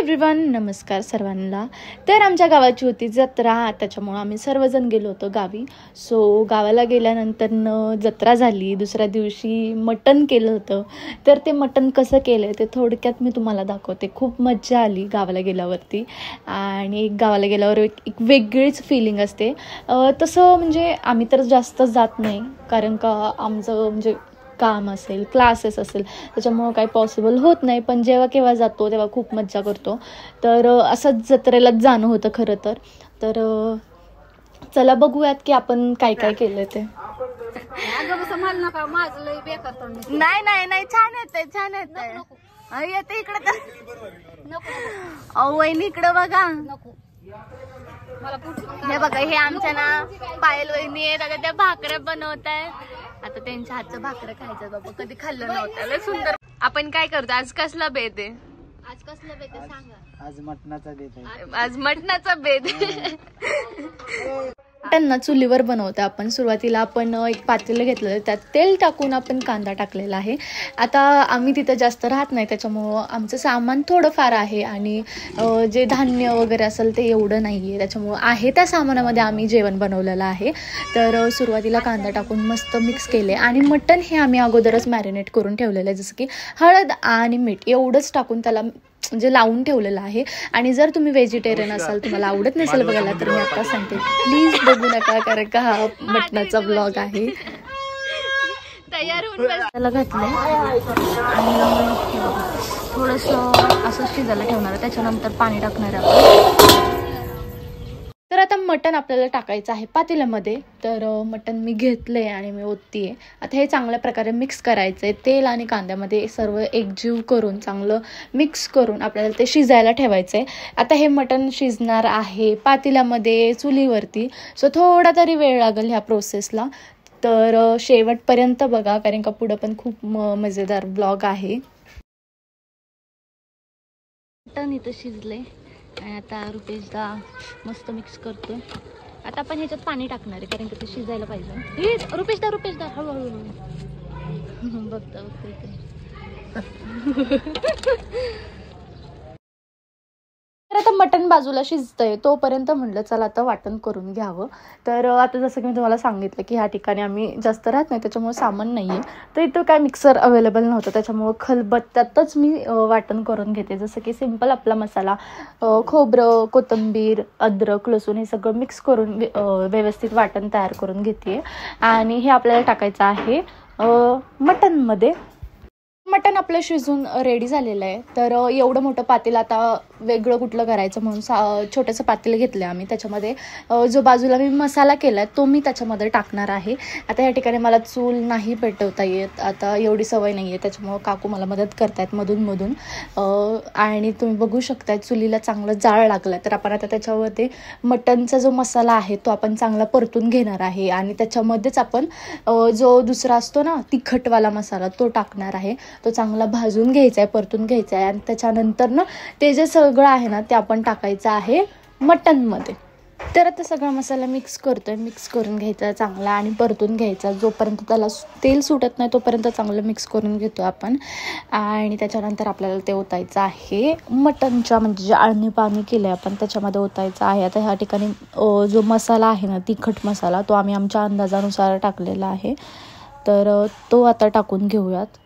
Everyone, नमस्कार सर्वांना। तर आमच्या गावाची होती जत्रा, त्याच्यामुळे आम्ही सर्वजण गेलो होतो गावी। गावाला गेल्यानंतर जत्रा झाली। दुसऱ्या दिवशी मटण केलं होतं। तर ते मटण कसं केलं ते थोडक्यात मी तुम्हाला दाखवते। खूप मज्जा आली गावाला गेल्यावरती, आणि गावाला गेल्यावर एक वेगळीच फिलिंग असते। तसं म्हणजे आम्ही तर जास्त जात नाही, कारण का आमचं म्हणजे काम असेल, क्लासेस असेल, त्याच्यामुळं काही पॉसिबल होत नाही। पण जेव्हा केव्हा जातो तेव्हा खूप मज्जा करतो। तर असंच जत्रेलाच जाणं होतं खरं तर। चला बघूयात की आपण काय काय केलं ते। नाही नाही नाही, छान येते छान येते। येते इकडे तर वहिनी इकडे बघा। हे बघा, हे आमच्या ना पायल वहिनी आहेत। आता त्या भाकऱ्या बनवत आहेत। आता त्यांच्या हातचं भाकरं खायचं बाबा, कधी खाल्लं नव्हतं। लय सुंदर। आपण काय करतो आज? कसला बेत आहे आज? कसला बेत आहे सांगा? आज मटणाचा बेत आहे। आज मटणाचा बेत मटण चुलीवर बनवतो आपण। सुरुवातीला आपण एक पातेलं घेतलं, त्यात तेल टाकून आपण कांदा टाकलेला आहे। आता आम्ही तिथं जास्त राहत नाही, त्याच्यामुळं आमचं सामान थोडंफार आहे, आणि जे धान्य वगैरे असेल ते एवढं नाही आहे। त्याच्यामुळं आहे त्या सामानामध्ये आम्ही जेवण बनवलेलं आहे। तर सुरुवातीला कांदा टाकून मस्त मिक्स केले, आणि मटण हे आम्ही अगोदरच मॅरिनेट करून ठेवलेलं आहे। जसं की हळद आणि मीठ एवढंच टाकून त्याला म्हणजे लावून ठेवलेलं आहे। आणि जर तुम्ही व्हेजिटेरियन असाल, तुम्हाला आवडत नसेल बघायला, तर मी आता सांगते प्लीज बघू नका, कारण का हा मटणाचा ब्लॉग आहे। तयार होऊन त्याला घातलंय आणि थोडंसं असं शिजायला ठेवणार आहे। त्याच्यानंतर पाणी टाकणार आहे। तर आता मटण आपल्याला टाकायचं आहे पातेल्यामध्ये। तर मटण मी घेतलंय आणि मी ओततीये। आता हे चांगल्या प्रकारे मिक्स करायचं आहे। तेल आणि कांद्यामध्ये सर्व एकजीव करून चांगलं मिक्स करून आपल्याला ते शिजायला ठेवायचं आहे। आता हे मटण शिजणार आहे पातेल्यामध्ये चुलीवरती। थोडा तरी वेळ लागेल ह्या प्रोसेसला। तर शेवटपर्यंत बघा, कारण का पुढं पण खूप मजेदार ब्लॉग आहे। मटण इथं शिजले आणि आता रुपेशदा मस्त मिक्स करतोय। आता आपण ह्याच्यात पाणी टाकणार आहे, कारण की ते शिजायला पाहिजे। रुपेशदा हळूहळू बघता तर आता मटण बाजूला शिजतंय, तोपर्यंत म्हटलं चला आता वाटण करून घ्यावं। तर आता जसं की मी तुम्हाला सांगितलं की ह्या ठिकाणी आम्ही जास्त राहत नाही, त्याच्यामुळे सामान नाही आहे। तर इथं काय मिक्सर अवेलेबल नव्हतं, त्याच्यामुळं खलबत्त्यातच मी वाटण करून घेते। जसं की सिंपल आपला मसाला, खोबरं, कोथिंबीर, अद्रक, लसूण हे सगळं मिक्स करून व्यवस्थित वाटण तयार करून घेते। आणि हे आपल्याला टाकायचं आहे मटणमध्ये। मटण आपलं शिजून रेडी झालेलं आहे। तर एवढं मोठं पातेलं आता वेगळं कुठलं करायचं म्हणून छोटंसं पातेलं घेतलं आम्ही। त्याच्यामध्ये जो बाजूला मी मसाला केला आहे तो मी त्याच्यामध्ये टाकणार आहे। आता या ठिकाणी मला चूल नाही पेटवता येत, आता एवढी सवय नाही आहे, त्याच्यामुळं काकू मला मदत करतायत मधून आणि तुम्ही बघू शकताय चुलीला चांगलं जाळ लागलं। तर आपण आता त्याच्यावरती मटणचा जो मसाला आहे तो आपण चांगला परतून घेणार आहे, आणि त्याच्यामध्येच आपण जो दुसरा असतो ना तिखटवाला मसाला तो टाकणार आहे। तो चांगला भाजून घ्यायचा आहे, परतून घ्यायचा आहे, आणि त्याच्यानंतर ना ते जे सगळं आहे ना ते आपण टाकायचं आहे मटणमध्ये। तर आता सगळा मसाला मिक्स करून घ्यायचा चांगला, आणि परतून घ्यायचा जोपर्यंत त्याला तेल सुटत नाही तोपर्यंत चांगलं मिक्स करून घेतो आपण। आणि त्याच्यानंतर आपल्याला ते ओतायचं आहे मटणच्या, म्हणजे जे अळणी पाणी केलं आहे आपण त्याच्यामध्ये ओतायचं आहे। आता ह्या ठिकाणी जो मसाला आहे ना तिखट मसाला, तो आम्ही आमच्या अंदाजानुसार टाकलेला आहे। तर तो आता टाकून घेऊयात।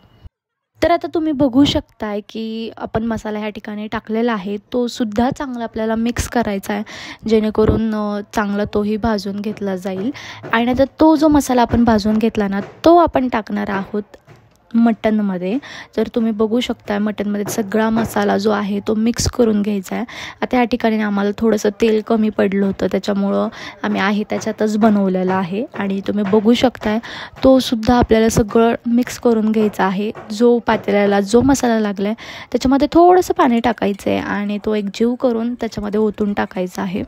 तर आता तुम्ही बघू शकताय की आपण मसाला ह्या ठिकाणी टाकलेला आहे, तो सुद्धा चांगला आपल्याला मिक्स करायचा आहे, जेणेकरून चांगला तोही भाजून घेतला जाईल। आणि आता तो जो मसाला आपण भाजून घेतला ना तो आपण टाकणार आहोत मटणमध्ये। तर तुम्ही बघू शकता मटणमध्ये सगळा मसाला जो आहे तो मिक्स करून घ्यायचा आहे। आता या ठिकाणी आम्हाला थोडंसं तेल कमी पडलं होतं, त्याच्यामुळं आम्ही आहे त्याच्यातच बनवलेलं आहे। आणि तुम्ही बघू शकताय तो सुद्धा आपल्याला सगळं मिक्स करून घ्यायचा आहे। जो पातेल्याला जो मसाला लागला आहे त्याच्यामध्ये थोडंसं पाणी टाकायचं आहे, आणि तो एकजीव करून त्याच्यामध्ये ओतून टाकायचा आहे।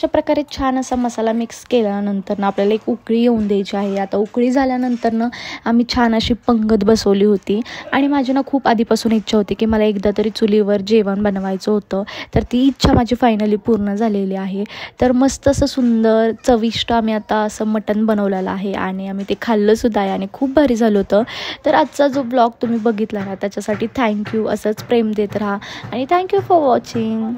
अशा प्रकारे छान असा मसाला मिक्स केल्यानंतर ना आपल्याला एक उकळी येऊन द्यायची आहे. आता उकळी झाल्यानंतर ना आम्ही छान अशी पंगत बसवली होती आणि माझी ना खूप आधीपासून इच्छा होती की मला एकदा तरी चुलीवर जेवण बनवायचं होतं. तर ती इच्छा माझी फायनली पूर्ण झालेली आहे. तर मस्त असं सुंदर चविष्ट आम्ही आता असं मटण बनवलेलं आहे आणि आम्ही ते खाल्लंसुद्धा आहे आणि खूप भारी झालं होतं. तर आजचा जो ब्लॉग तुम्ही बघितला ना त्याच्यासाठी थँक्यू. असंच प्रेम देत राहा आणि थँक्यू फॉर वॉचिंग.